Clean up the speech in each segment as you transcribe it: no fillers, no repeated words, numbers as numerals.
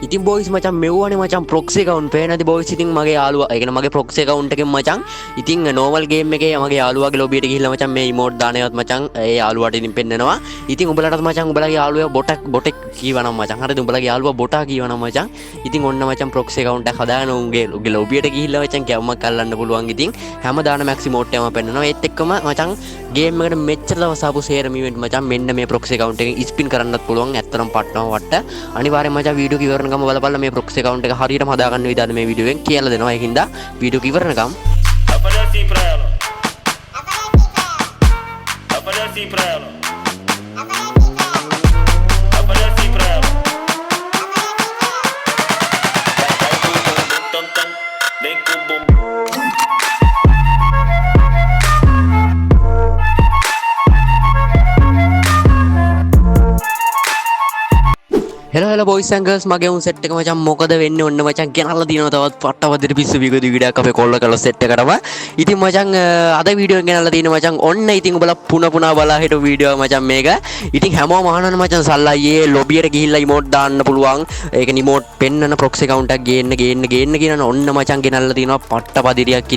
ඉතින් බොයිස් මචං මෙව්වනේ මචං ප්‍රොක්සි account පේනද බොයිස් ඉතින් මගේ යාළුවා ඒ කියන්නේ මගේ ප්‍රොක්සි account එකෙන් මචං ඉතින් normal game එකේ මගේ යාළුවාගේ lobby එකට ගිහිල්ලා මචං මේ emote දානේවත් මචං ඒ යාළුවාට ඉතින් පෙන්නනවා ඉතින් උඹලටත් මචං උඹලගේ යාළුවා බොටෙක් කීවනම් මචං හරිද උඹලගේ යාළුවා බොටා කීවනම් මචං ඉතින් ඔන්න මචං ප්‍රොක්සි account එක හදාගෙන උන්ගේ lobby එකට ගිහිල්ලා මචං කැවුමක් අල්ලන්න පුළුවන් ඉතින් හැමදාන max emote එකම පෙන්නනවා ඒත් එක්කම මචං game එකට මෙච්චර දවස් ආපු සේරම event මචං මෙන්න මේ ප්‍රොක්සි account එකෙන් ස්පින් කරන්නත් පුළුවන් ඇත්තටම පට්ටම වට්ට අනිවාර්යෙන් මචං වීඩියෝ එක ඉවරනකම බලපල්ලා මේ ප්‍රොක්සි account එක හරියටම හදාගන්න විදිහට මේ වීඩියෝ එකෙන් කියලා දෙනවා ඒකින්ද වීඩියෝ එක ඉවරනකම් Aparece pra ela. Aparece pra ela. Aparece pra ela. Vem com o bumbum. hello boys and girls මගේ උන් සෙට් එක මචං මොකද වෙන්නේ ඔන්න මචං ගෙනල්ලා දිනවා තවත් පට්ටවදිරි පිස්සු විගු වීඩියෝ එකක් අපේ කොල්ල කළා සෙට් එකටම ඉතින් මචං අද වීඩියෝ එක ගෙනල්ලා තියෙන මචං ඔන්න ඉතින් ඔබලා පුනා බලා හිටු වීඩියෝ මචං මේක ඉතින් හැමෝම අහනවනේ මචං සල්ලායේ ලොබි එකට ගිහිල්ලා ඉමෝට් දාන්න පුළුවන් ඒක ඉමෝට් පෙන්නන ප්‍රොක්සි account එකක් ගේන්න කියන ඔන්න මචං ගෙනල්ලා තියෙනවා පට්ටවදිරියක්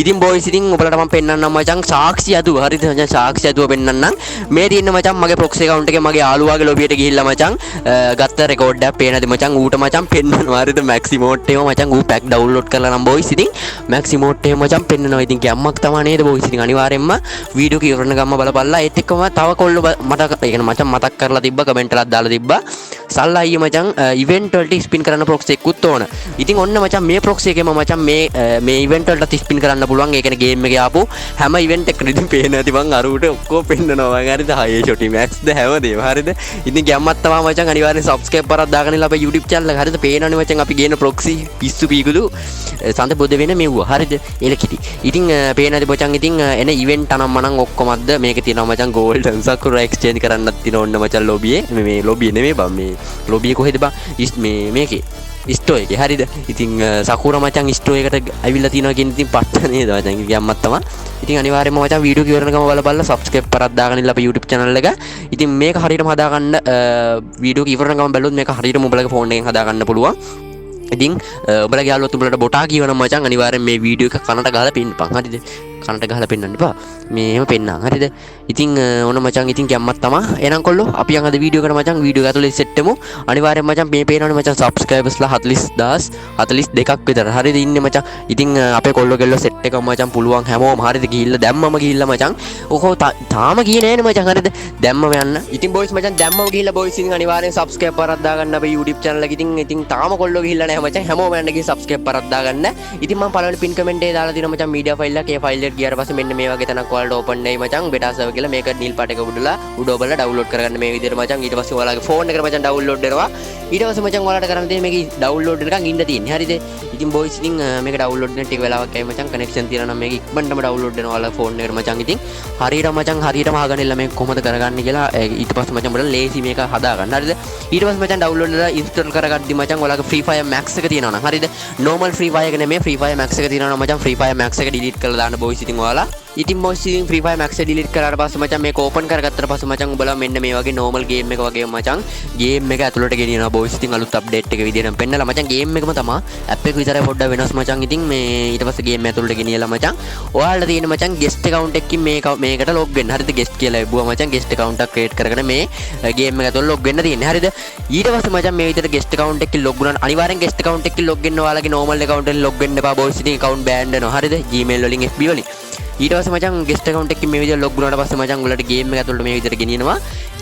ඉතින් boys ඉතින් ඔබලට මම පෙන්නන්නම් මචං සාක්ෂි අදුව හරිද මචං සාක්ෂි අදුව පෙන්නන්නම් මේ තියෙන මචං මගේ ප්‍රොක්සි account එකේ මගේ යාළුවාගේ ලොබි එකට ගිහිල්ලා මචං ගත්ත රෙකෝඩ් එකක් පේනද මචං ඌට මචං පෙන්නනවා හරිද මැක්ස් ඉමෝට් එක මචං ඌ පැක් ඩවුන්ලෝඩ් කරලා නම් බොයිස් ඉතින් මැක්ස් ඉමෝට් එක මචං පෙන්නනවා ඉතින් ගැම්මක් තමයි නේද බොයිස් ඉතින් අනිවාර්යෙන්ම වීඩියෝ එක ඉවරන ගම්ම බලපල්ලා ඒත් එක්කම තව කොල්ල මට ඒ කියන්නේ මචං මතක් කරලා තිබ්බා කමෙන්ට් එකක් දාලා තිබ්බා සල්ලා අයියේ මචං ඉවෙන්ට් වලට ස්පින් කරන්න ප්‍රොක්සි එකකුත් ඕන ඉතින් ඔන්න මචං මේ ප්‍රොක්සි එකේම මචං මේ ඉවෙන්ට් වලට ස්පින් කරන්න පුළුවන් ඒ කියන්නේ ගේම් එකේ ආපු හැම ඉවෙන්ට් එකකදී ඉතින් පේන ඇති මං අර ඌට ඔක්කොම පෙන්නනවා මං හරිද හයි ෂොටි මැක්ස් ද හැමදේම හරිද ඉතින් ගැම්මක් තමයි මචං අනිවාර්යෙන් සබ්ස්ක්‍රයිබ් කරලා දාගෙන ඉන්න අපේ YouTube channel එක හරිද පේනවනේ මචං අපි ගේන ප්‍රොක්සි පිස්සු පීකුදු සඳ බොද වෙන මෙව්ව හරිද එලකිටි ඉතින් පේනද මචං ඉතින් එන ඉවෙන්ට් අනම් මනම් ඔක්කොමද මේකේ තියෙනවා මචං gold sakura exchange කරන්නත් තියෙන ඔන්න මචං ලොබියේ මේ ලොබියේ නෙමෙයි බං මේ ලොබියේ කොහෙද බං මේ මේකේ ස්ටෝ එකේ හරිද ඉතින් සකුරා මචං ස්ටෝ එකට ඇවිල්ලා තියෙනවා කියන ඉතින් පට්ට නේද මචං ගියම්මත් තමයි ඉතින් අනිවාර්යයෙන්ම මචං වීඩියෝ එක ඉවරනකම බලපල්ලා සබ්ස්ක්‍රයිබ් කරලා දාගෙන ඉන්න අපේ YouTube channel එක ඉතින් මේක හරියටම හදාගන්න වීඩියෝ එක ඉවරනකම බැලුවොත් මේක හරියටම ඔයාලගේ ෆෝන් එකෙන් හදාගන්න පුළුවන් ඉතින් ඔයාලගේ යාළුවොත් උඹලට බොටා කියවනම් මචං අනිවාර්යෙන් මේ වීඩියෝ එක කනට ගහලා පින්නපන් හරිද කනට ගහලා පෙන්නන්න එපා මේ එහෙම පෙන්නන්න හරිද ඉතින් ඕන මචං ඉතින් ගැම්මක් තමයි එහෙනම් කොල්ලෝ අපි යන් අද වීඩියෝ එකට මචං වීඩියෝ එක ඇතුලේ සෙට් වෙමු අනිවාර්යෙන් මචං මේ පේනවනේ මචං සබ්ස්ක්‍රයිබර්ස්ලා 40042ක් විතර හරිද ඉන්නේ මචං ඉතින් අපේ කොල්ලෝ ගෙල්ලෝ සෙට් එක මචං පුළුවන් හැමෝම හරිද ගිහිල්ලා දැම්මම ගිහිල්ලා මචං ඔකෝ තාම ගියේ නෑනේ මචං හරිද දැම්මම යන්න ඉතින් බොයිස් මචං දැම්මම ගිහිල්ලා බොයිස් ඉතින් අනිවාර්යෙන් සබ්ස්ක්‍රයිබ් කරලා දාගන්න අපේ YouTube channel එක ඉතින් තාම කොල්ලෝ ගිහිල්ලා නෑ මචං හැමෝම යන්න ගිහින් සබ්ස්ක්‍රයිබ් කරලා දාගන්න ඉතින් මම පළවෙනි පින් කමෙන්ට් එකේ දාලා තියෙනවා මචං මීඩියා ෆයිල් එක ඒ ෆයිල් එකට ගියාට පස්සේ මෙන්න මේ වගේ තැනක් ඔයාලට ඕපන් වෙයි මචං බෙටා සර්වර් කියලා මේක නිල් පාට එක උඩලා උඩ ඔබලා ඩවුන්ලෝඩ් කරගන්න මේ විදිහට මචං ඊට පස්සේ ඔයාලගේ ෆෝන් එකට මචං ඩවුන්ලෝඩ් වෙනවා ඊට පස්සේ මචං ඔයාලට කරන්න තියෙන්නේ මේක ඩවුන්ලෝඩ් එකක් ඉන්න තියෙන්නේ හරිද ඉතින් බොයිස් ඉතින් මේක ඩවුන්ලෝඩ් වෙන ටික වෙලාවක් ඇයි මචං කනෙක්ෂන් තියනවා නම් මේක ඉක්මනටම ඩවුන්ලෝඩ් වෙනවා ඔයාලගේ ෆෝන් එකට මචං ඉතින් හරියටම අහගන්න ඉල්ල මේක කොහොමද කරගන්නේ කියලා ඊට පස්සේ මචං ඔයාලා ලේසි මේක හදාගන්න හරිද ඊට පස්සේ මචං ඩවුන්ලෝඩ් කරලා ඉන්ස්ටෝල් කරගද්දි මචං ඔයාලගේ Free Fire Max එක තියෙනවා නම් හරිද normal Free Fire එක නෙමෙයි Free Fire Max එක තියෙනවා නම් මචං Free Fire Max එක delete කරලා දාන්න බොයිස් ඉතින් ඔයාලා ඉතින් බොයිස් ඉතින් Free Fire Max එක delete කරාට පස්සේ මචං මේක ඕපන් කරගත්තට පස්සේ මචං ඔයාලා මෙන්න මේ වගේ normal game එක වගේම මචං game එක ඇතුළට ගෙනියනවා බොයිස් ඉතින් අලුත් update එක විදියට පෙන්නලා මචං game එකම තමයි app එක විතරයි පොඩ්ඩක් වෙනස් මචං ඉතින් මේ ඊට පස්සේ game එක ඇතුළට ගෙනියලා මචං ඔයාලට තියෙන මචං guest account එකකින් මේකට log වෙන්න හරිද guest කියලා ලැබුවා මචං guest account එකක් create කරගෙන මේ game එක ඇතුළට log වෙන්න තියෙන්නේ හරිද ඊට පස්සේ මචං මේ විදියට guest account එකකින් log වුණා අනිවාර්යෙන් guest account එකකින් log වෙන්න ඔයාලගේ normal account එකෙන් log වෙන්න එපා බොයිස් ඉතින් account banned වෙනවා හරිද Gmail වලින් FB වලින් ඊට පස්සේ මචං guest account එකකින් මේ විදියට log වුණාට පස්සේ මචං උඹලට game එක ඇතුළට මේ විදියට ගෙනියනවා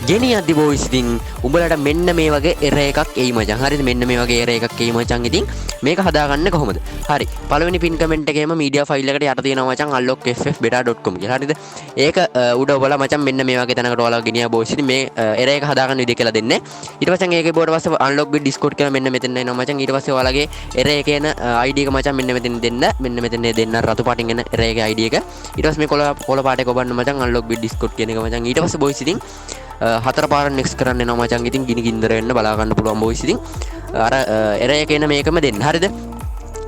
ගෙනියද්දි බොයිස් ඉතින් උඹලට මෙන්න මේ වගේ error එකක් එයි මචං හරිද මෙන්න මේ වගේ error එකක් එයි මචං ඉතින් මේක හදාගන්න කොහොමද හරි පළවෙනි පින් කමෙන්ට් එකේම media file එකට යට තියෙනවා මචං unlockffbeta.com කියලා හරිද ඒක උඩ ඔයාලා මචං මෙන්න මේ වගේ තැනකට ඔයාලා ගෙනියා බොයිස් ඉතින් මේ error එක හදාගන්න විදිය කියලා දෙන්නේ ඊට පස්සේ ඒකේ බෝඩ පස්සේ unlock with discord කියලා මෙන්න මෙතන එනවා මචං ඊට පස්සේ ඔයාලගේ error එකේ එන ID එක මචං මෙන්න මෙතන දෙන්න මෙන්න මෙතන දෙන්න රතු පාටින් එන error එකේ ID එක ඊට පස්සේ මේ කොළ පාට එක ඔබන්න මචං unlock with discord කියන එක මචං ඊට පස්සේ බොයිස් ඉතින් හතර පාරක් next කරන්න එනවා මචං ඉතින් ගිනි ගින්දර වෙන්න බලා ගන්න පුළුවන් බොයිස් ඉතින් අර error එක එන මේකම දෙන්න හරිද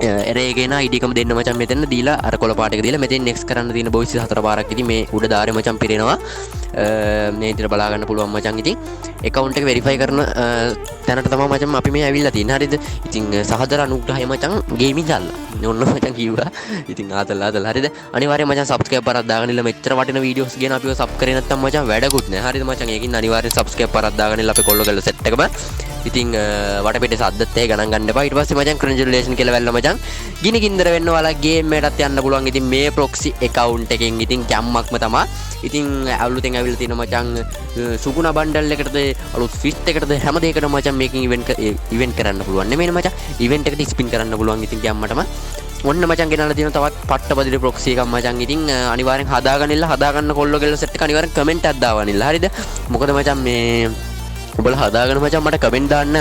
එරේගෙන ඉඩිකම දෙන්න මචං මෙතන දීලා අර කොළ පාට එක දීලා මෙතෙන් next කරන්න තියෙන boys 4 පාරක් ඉතින් මේ උඩ ධාරේ මචං පිරෙනවා මේ විදිහට බලා ගන්න පුළුවන් මචං ඉතින් account එක verify කරන තැනට තමයි මචං අපි මේ ඇවිල්ලා තියෙන්නේ හරිද ඉතින් සහදර අනුග්‍රහය මචං ගේමින් දාලා ඔන්න මචං කිව්වා ඉතින් ආතල් හරිද අනිවාර්යයෙන් මචං subscribe පාරක් දාගෙන ඉන්න මෙච්චර වටින වීඩියෝස් ගැන අපිව sub කරේ නැත්නම් මචං වැඩකුත් නෑ හරිද මචං ඒකින් අනිවාර්යයෙන් subscribe පාරක් දාගෙන ඉන්න අපේ කොල්ල ගල්ල set එකම ඉතින් වටපිට සද්දත් ඒ ගණන් ගන්න එපා ඊට පස්සේ මචං congratulation කියලා වැල්ල මචං ගිනි ගින්දර වෙන්න ඔයාලා ගේම් එකටත් යන්න පුළුවන් ඉතින් මේ proxy account එකෙන් ඉතින් කැම්මක්ම තමයි ඉතින් අලුතෙන් ඇවිල්ලා තියෙන මචං සුගුණ බණ්ඩල් එකටද අලුත් ෆිස්ට් එකටද හැම දෙයකටම මචං මේකෙන් ඉවෙන්ට් කරන්න පුළුවන් නෙමෙයි මචං ඉවෙන්ට් එකට ස්පින් කරන්න පුළුවන් ඉතින් කැම්මටම ඔන්න මචං ගෙනල්ලා තියෙන තවත් පට්ටපදිරි proxy එකක් මචං ඉතින් අනිවාර්යෙන් හදාගන්න කොල්ලෝ ගෙල්ල සෙට් එක අනිවාර්යෙන් කමෙන්ට් එකක් දාවන්න හරිද මොකද මචං මේ උඹලා හදාගෙන මචං මට කමෙන්ට් දාන්න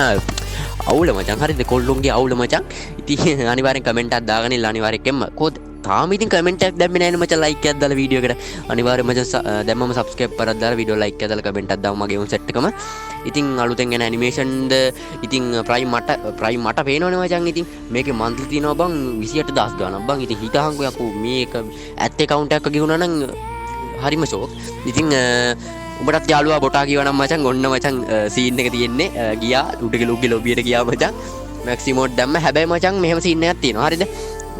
අවුල මචං හරිද කොල්ලොන්ගේ අවුල මචං ඉතින් අනිවාර්යෙන් කමෙන්ට් එකක් දාගෙන ඉන්න අනිවාර්යෙන්ම කොහොද තාම ඉතින් කමෙන්ට් එකක් දැම්මේ නැහැ නේ මචං ලයික් එකක් දාලා වීඩියෝ එකට අනිවාර්යෙන් මචං දැම්මම සබ්ස්ක්‍රයිබ් කරලා දාලා වීඩියෝ ලයික් එකක් දාලා කමෙන්ට් එකක් දාමු මගේ උන් සෙට් එකම ඉතින් අලුතෙන් එන ඇනිමේෂන් ද ඉතින් ප්‍රයිම් මට පේනවනේ මචං ඉතින් මේකේ මන්ත්ලි තියෙනවා බං 28000 ගාණක් බං ඉතින් හිතහන්කෝ යකෝ මේක ඇත් account එකක් ගිහුණා නම් හරිම ෂෝක් ඉතින් උඹටත් යාළුවා බොටා කියවනම් මචං ඔන්න මචං සීන් එක තියෙන්නේ ගියා උඩගේ ලොබියට ගියා මචං මැක්සිමෝඩ් දැම්ම හැබැයි මචං මෙහෙම සීන් එකක් තියෙනවා හරිද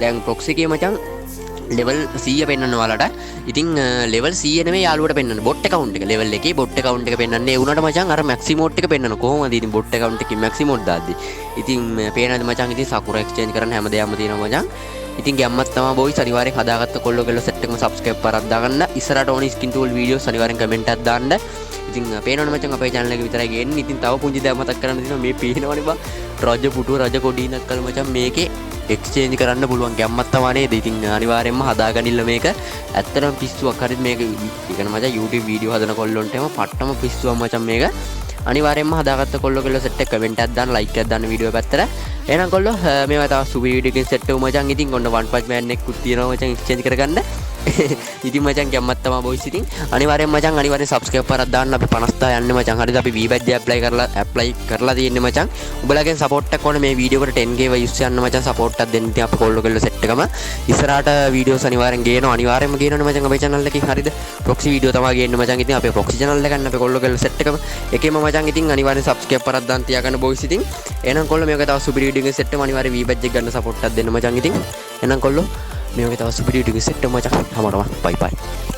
දැන් proxy එකේ මචං level 100 පෙන්වන්න ඔයාලට ඉතින් level 100 නෙමෙයි යාළුවට පෙන්වන්න bot account එක level එකේ bot account එක පෙන්වන්නේ ඒ උනට මචං අර maximode එක පෙන්වන්න කොහොමද ඉතින් bot account එකේ maximode දාද්දි ඉතින් පේනද මචං ඉතින් sakura exchange කරන්න හැමදේම තියෙනවා මචං ඉතින් ගැම්මත් තමයි boys අනිවාර්යෙන් හදාගත්ත කොල්ලෝ කෙල්ලෝ set එකම subscribe කරලා දාගන්න ඉස්සරහට ඕනි skin tool videos අනිවාර්යෙන් comment එකක් දාන්න ඉතින් පේනවනේ මචං අපේ channel එක විතරයි ගේන්නේ ඉතින් තව පුංචි දෙයක් මතක් කරන්න තියෙනවා මේ පේනවනේ බා රජ පුටුව රජ කොඩිනක් කල මචං මේකේ exchange කරන්න පුළුවන් ගැම්මත් තමයි නේද ඉතින් අනිවාර්යෙන්ම හදාගනින්න මේක ඇත්තටම පිස්සුවක් හරිද මේක ඉගෙන මචං YouTube video හදන කොල්ලොන්ට එම පට්ටම පිස්සුවක් මචං මේක අනිවාර්යෙන්ම හදාගත්ත කොල්ලෝ කෙල්ලෝ set එක comment එකක් දාන්න like එකක් දාන්න වීඩියෝ පැත්තට එහෙනම් කොල්ලෝ මේවා තව සුපිරි වීඩියෝ එකකින් set වෙමු මචං ඉතින් ඔන්න one punch man එකකුත් තියෙනවා මචං exchange කරගන්න ඉතින් මචං ගැම්මත් තමයි boys ඉතින් අනිවාර්යෙන් මචං අනිවාර්යෙන් subscribe කරලා දාන්න අපි 50000 යන්නේ මචං හරිද අපි V badge apply කරලා තියෙන්නේ මචං උඹලගෙන් support එකක් ඕනේ මේ වීඩියෝ එකට 10k views යන්න මචං support එකක් දෙන්න ඉතින් අපි කොල්ලෝ කෙල්ලෝ set එකම ඉස්සරහට videos අනිවාර්යෙන් ගේනවා අනිවාර්යෙන්ම ගේනවනේ මචං අපේ channel එකකින් හරිද proxy video තමයි ගේන්නේ මචං ඉතින් අපේ proxy channel එක ගන්න අපේ කොල්ලෝ කෙල්ලෝ set එකම එකේම මචං ඉතින් අනිවාර්යෙන් subscribe කරලා දාන්න තියාගන්න boys ඉතින් එහෙනම් කොල්ලෝ මේක තව සුපිරි වීඩියෝ එකකින් set වෙමු අනිවාර්යෙන් V badge එක ගන්න support එකක් දෙන්න මචං ඉතින් එහෙනම් කොල්ලෝ මේක තව සුපිරි වීඩියෝ එකකින් set වෙමු මචං හැමෝටම bye bye